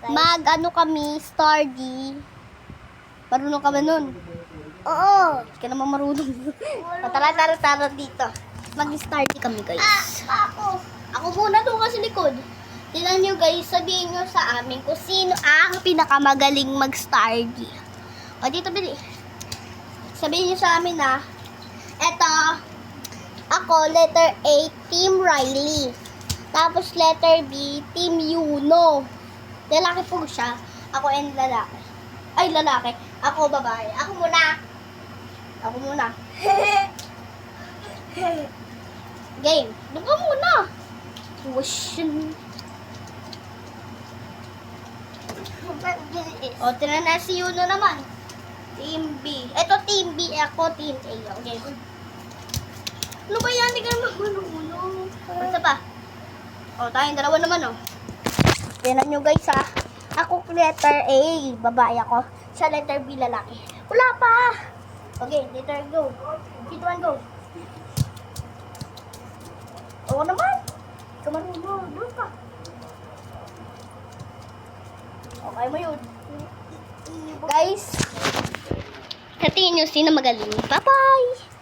Mag-ano kami, Stardy. Marunong ka ba nun? Oo. Hindi ka naman marunong. Tara dito. Mag-Stardy kami, guys. Ako muna doon ka sa likod. Tingnan nyo, guys. Sabihin nyo sa amin kung sino ang pinakamagaling mag-Stardy. O, dito, bili. Sabihin nyo sa amin, ha. Eto. Ako, letter A, Team Riley. Tapos, letter B, Team Yuno. Lalaki po siya. Ako and lalaki. Ay, lalaki. Ako, babae. Ako muna. Game. Doon ka muna. Question. O, tinan na si Yuno naman. Team B. Ito, Team B. Ako, Team A. Okay. Ano ba yan? Hindi ka naman marunong. Basta pa. O, tayong dalawa naman, o. Tinan nyo, guys, ha. Ako, letter A. Babae ako. Siya, letter B, lalaki. Wala pa. Okay, letter go. Dito go. Oo naman. Ikaw marunong. Doon ka. Okay mo yun. Guys, sa tingin nyo, sino magaling? Bye-bye!